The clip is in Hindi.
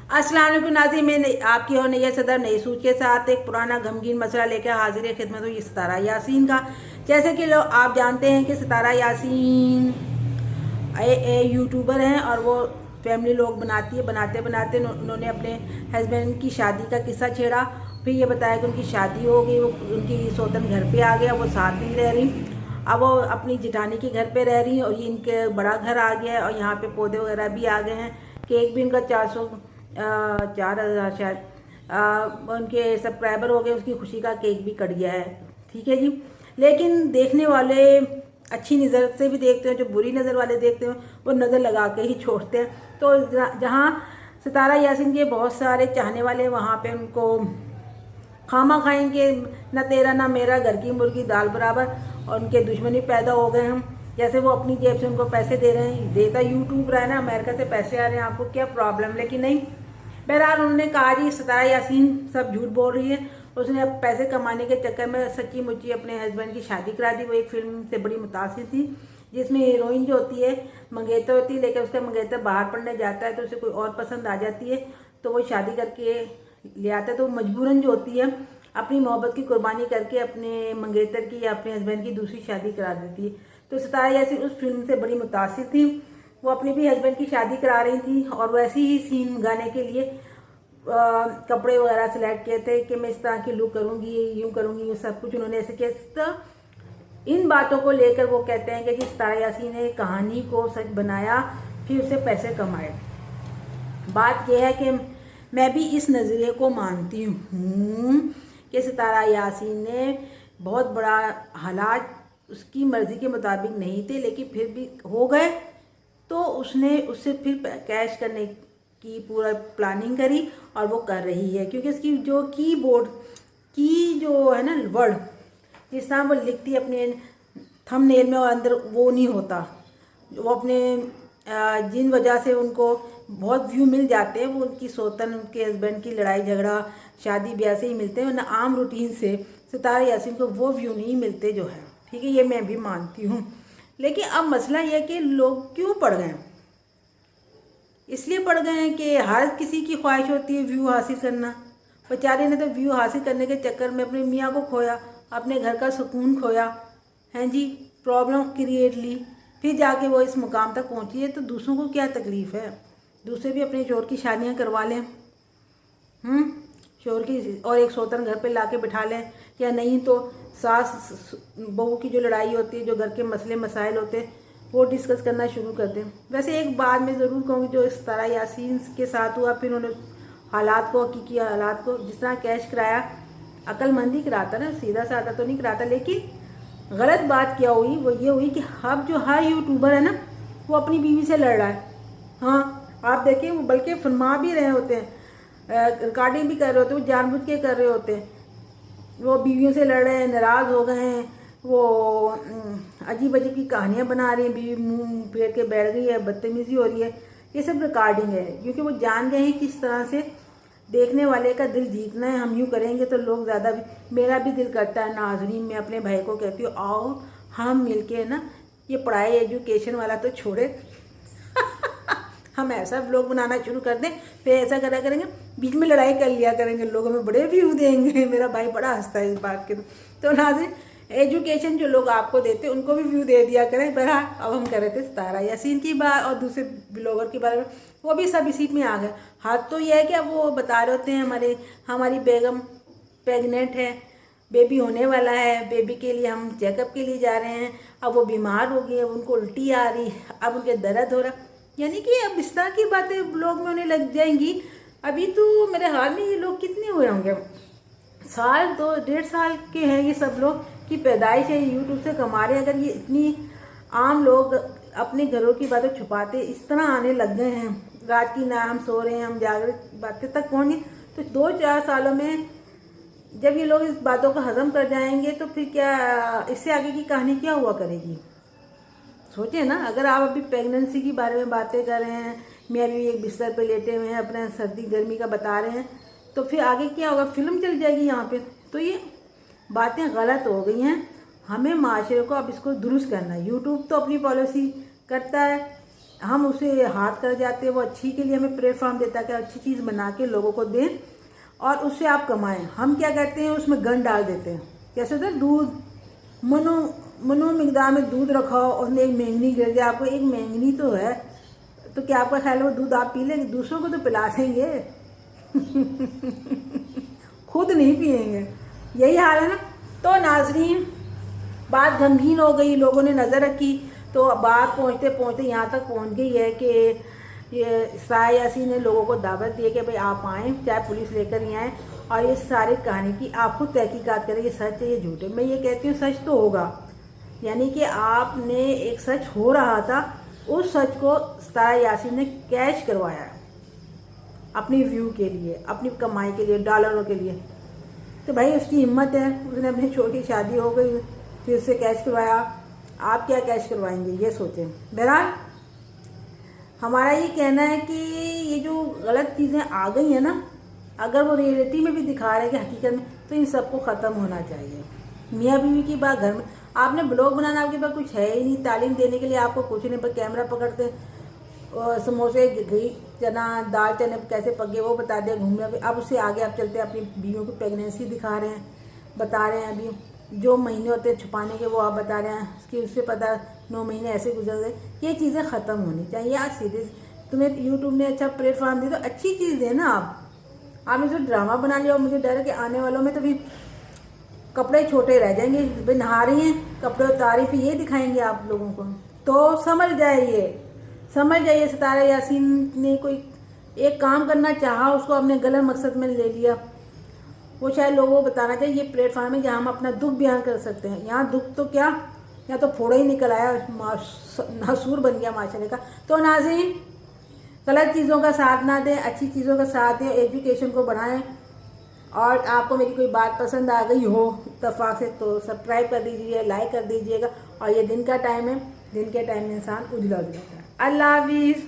अस्सलाम वालेकुम नाज़रीन, मैं आपकी और नैयर सदर नई सूच के साथ एक पुराना गमगीन मसला लेकर हाजिर है खिदमत हुई सितारा यासीन का। जैसे कि लोग आप जानते हैं कि सितारा यासीन यूट्यूबर हैं और वो फैमिली लोग बनाती है। बनाते बनाते उन्होंने अपने हस्बैंड की शादी का किस्सा छेड़ा। फिर ये बताया कि उनकी शादी हो गई, वो उनकी सौतन घर पे आ गया, वो साथ नहीं रह रही। अब वो अपनी जिठानी के घर पे रह रही और ये इनके बड़ा घर आ गया है और यहाँ पे पौधे वगैरह भी आ गए हैं। केक भी इनका 4,000 शायद उनके सब्सक्राइबर हो गए, उसकी खुशी का केक भी कट गया है। ठीक है जी। लेकिन देखने वाले अच्छी नज़र से भी देखते हैं, जो बुरी नज़र वाले देखते हैं वो नज़र लगा के ही छोड़ते हैं। तो जहाँ सितारा यासीन के बहुत सारे चाहने वाले वहाँ पे उनको खामा खाएंगे, न तेरा ना मेरा, घर की मुर्गी दाल बराबर, और उनके दुश्मनी पैदा हो गए हैं। जैसे वो अपनी जेब से उनको पैसे दे रहे हैं, देता यूट्यूब रहा है ना, अमेरिका से पैसे आ रहे हैं, आपको क्या प्रॉब्लम। लेकिन नहीं, बहरहाल उन्होंने कहा जी सितारा यासीन सब झूठ बोल रही है। उसने अब पैसे कमाने के चक्कर में सच्ची मुच्ची अपने हस्बैंड की शादी करा दी। वो एक फिल्म से बड़ी मुतासिर थी जिसमें हीरोइन जो होती है मंगेतर होती है, लेकिन उसका मंगेतर बाहर पढ़ने जाता है तो उसे कोई और पसंद आ जाती है, तो वो शादी करके ले आता है। तो मजबूरन जो होती है अपनी मोहब्बत की कुर्बानी करके अपने मंगेतर की या अपने हस्बैंड की दूसरी शादी करा देती है। तो सितारा यासीन उस फिल्म से बड़ी मुतासिर थी। वो अपनी भी हस्बैंड की शादी करा रही थी और वैसे ही सीन गाने के लिए कपड़े वगैरह सिलेक्ट किए थे कि मैं इस तरह की लुक करूँगी, यूँ करूँगी, ये सब कुछ उन्होंने ऐसे किया। इन बातों को लेकर वो कहते हैं कि जी सितारा यासीन ने कहानी को सच बनाया, फिर उससे पैसे कमाए। बात यह है कि मैं भी इस नज़रिए को मानती हूँ कि सितारा यासीन ने बहुत बड़ा हालात उसकी मर्ज़ी के मुताबिक नहीं थे, लेकिन फिर भी हो गए, तो उसने उससे फिर कैश करने की पूरा प्लानिंग करी और वो कर रही है। क्योंकि उसकी जो कीबोर्ड की जो है ना वर्ड, जिस तरह वो लिखती है अपने थंबनेल में और अंदर वो नहीं होता, वो अपने जिन वजह से उनको बहुत व्यू मिल जाते हैं, वो उनकी सौतन उनके हस्बैंड की लड़ाई झगड़ा शादी ब्याह से ही मिलते हैं, वरना आम रूटीन से सितारा यासीन को वो व्यू नहीं मिलते जो है। ठीक है, ये मैं भी मानती हूँ। लेकिन अब मसला यह कि लोग क्यों पड़ गए, इसलिए पड़ गए हैं कि हर किसी की ख्वाहिश होती है व्यू हासिल करना। बेचारे ने तो व्यू हासिल करने के चक्कर में अपने मियाँ को खोया, अपने घर का सुकून खोया, हैं जी, प्रॉब्लम क्रिएट ली, फिर जाके वो इस मुकाम तक पहुँची है। तो दूसरों को क्या तकलीफ़ है, दूसरे भी अपने शोहर की शादियाँ करवा लें, शोहर की, और एक सौतन घर पे लाके बिठा लें, या नहीं तो सास बहू की जो लड़ाई होती है, जो घर के मसले मसाइल होते हैं, वो डिस्कस करना शुरू कर दें। वैसे एक बात मैं ज़रूर कहूँगी, जो सितारा यासीन के साथ हुआ, फिर उन्होंने हालात को, हकीकी हालात को, जिस तरह कैश कराया, अक्लमंदी कराता ना, सीधा साधा तो नहीं कराता। लेकिन गलत बात क्या हुई, वो ये हुई कि अब जो हर यूट्यूबर है ना, वो अपनी बीवी से लड़ रहा है। हाँ, आप देखें, वो बल्कि फरमा भी रहे होते हैं, रिकॉर्डिंग भी कर रहे होते हैं, वो जानबूझ के कर रहे होते हैं। वो बीवियों से लड़ रहे हैं, नाराज़ हो गए हैं, वो अजीब अजीब की कहानियाँ बना रही हैं, बीवी मुंह फेर के बैठ गई है, बदतमीज़ी हो रही है, ये सब रिकॉर्डिंग है। क्योंकि वो जान गए हैं किस तरह से देखने वाले का दिल जीतना है। हम यूँ करेंगे तो लोग ज़्यादा भी, मेरा भी दिल करता है नाज़रीन, मैं अपने भाई को कहती हूँ आओ हम मिलके ना ये पढ़ाई एजुकेशन वाला तो छोड़े हम ऐसा ब्लॉग बनाना शुरू कर दें, फिर ऐसा करा करेंगे, बीच में लड़ाई कर लिया करेंगे, लोग हमें बड़े व्यू देंगे। मेरा भाई बड़ा हंसता है इस बात के। तो नाज़रीन, एजुकेशन जो लोग आपको देते हैं उनको भी व्यू दे दिया करें। बहरहाल अब हम कर रहे थे सितारा यासीन की बात और दूसरे ब्लॉगर के बारे में, वो भी सब इसी में आ गए। हाथ तो यह है कि अब वो बता रहे होते हैं हमारी बेगम प्रेगनेंट है, बेबी होने वाला है, बेबी के लिए हम चेकअप के लिए जा रहे हैं, अब वो बीमार हो गई, अब उनको उल्टी आ रही, अब उनके दर्द हो रहा, यानी कि अब इस तरह की बातें ब्लॉग में उन्हें लग जाएंगी। अभी तो मेरे हाल में ये लोग कितने हुए होंगे, साल 2-1.5 साल के हैं ये सब लोग की पैदाइश है, यूट्यूब से कमा रहे हैं। अगर ये इतनी आम लोग अपने घरों की बातें छुपाते इस तरह आने लग गए हैं, रात की ना हम सो रहे हैं, हम जाग रहे, बातें तक पहुँच गई, तो 2-4 सालों में जब ये लोग इस बातों को हजम कर जाएंगे तो फिर क्या, इससे आगे की कहानी क्या हुआ करेगी। सोचिए ना, अगर आप अभी प्रेगनेंसी के बारे में बातें कर रहे हैं, मैं अभी एक बिस्तर पे लेटे हुए हैं, अपना सर्दी गर्मी का बता रहे हैं, तो फिर आगे क्या होगा, फिल्म चल जाएगी यहाँ पे। तो ये बातें गलत हो गई हैं, हमें माशरे को अब इसको दुरुस्त करना है। यूट्यूब तो अपनी पॉलिसी करता है, हम उसे हाथ कर जाते हैं, वो अच्छी के लिए हमें प्लेटफॉर्म देता है कि अच्छी चीज़ बना के लोगों को दें और उससे आप कमाएं। हम क्या करते हैं, उसमें गन डाल देते हैं। कैसे होता है, दूध मनो मिकदार में दूध रखाओ और एक मेंगनी गिर जाए, आपको एक मेंगनी तो है, तो क्या आपका ख्याल है वो दूध आप पी लेंगे? दूसरों को तो पिला देंगे खुद नहीं पिएंगे। यही हाल है ना। तो नाजरीन, बात गंभीर हो गई, लोगों ने नज़र रखी, तो बात पहुंचते पहुंचते यहाँ तक पहुंच गई है कि ये साया यासीन ने लोगों को दावत दी है कि भाई आप आएँ, चाहे पुलिस लेकर ही आएँ और ये सारी कहानी की आप खुद तहकीकात करें, ये सच है ये झूठ है। मैं ये कहती हूँ सच तो होगा, यानी कि आपने एक सच हो रहा था, उस सच को साया यासीन ने कैश करवाया है अपनी व्यू के लिए, अपनी कमाई के लिए, डॉलरों के लिए। तो भाई उसकी हिम्मत है, उसने अपने छोटी शादी हो गई फिर उससे कैश करवाया, आप क्या कैश करवाएंगे ये सोचें। बहरहाल हमारा ये कहना है कि ये जो गलत चीज़ें आ गई हैं ना, अगर वो रियलिटी में भी दिखा रहे हैं कि हकीकत में, तो इन सबको ख़त्म होना चाहिए। मियाँ बीवी की बात, घर में आपने ब्लॉग बनाना, आपके पास कुछ है ही नहीं, तालीम देने के लिए आपको कुछ नहीं, पर कैमरा पकड़ते और समोसे, घी, चना, दाल, चने कैसे पके वो बता दें, घूमने। अब उससे आगे आप चलते हैं, अपनी बीवियों की प्रेगनेंसी दिखा रहे हैं, बता रहे हैं, अभी जो महीने होते हैं छुपाने के वो आप बता रहे हैं कि उससे पता 9 महीने ऐसे गुजर गए। ये चीज़ें ख़त्म होनी चाहिए। आज सीरीज तुम्हें यूट्यूब ने अच्छा प्लेटफॉर्म दी, तो अच्छी चीज़ देना। आपने जो ड्रामा बना लिया, और मुझे डर है कि आने वालों में तो भी कपड़े छोटे रह जाएंगे, भाई नहा रही हैं कपड़े उतारी, फिर ये दिखाएंगे आप लोगों को। तो समझ जाइए सितारा यासीन ने कोई एक काम करना चाहा, उसको अपने गलत मकसद में ले लिया। वो शायद लोगों को बताना चाहिए ये प्लेटफॉर्म है जहाँ हम अपना दुख बयान कर सकते हैं। यहाँ दुख तो क्या, यहाँ तो फोड़ा ही निकल आया, नासूर बन गया माशरे का। तो नाज़रीन, गलत चीज़ों का साथ ना दें, अच्छी चीज़ों का साथ दें, एजुकेशन को बढ़ाएं। और आपको मेरी कोई बात पसंद आ गई हो इत्तेफाक से तो सब्सक्राइब कर दीजिए, लाइक कर दीजिएगा। और ये दिन का टाइम है, दिन के टाइम में इंसान उजला हो जाता है। अल्लाह हाफिज़।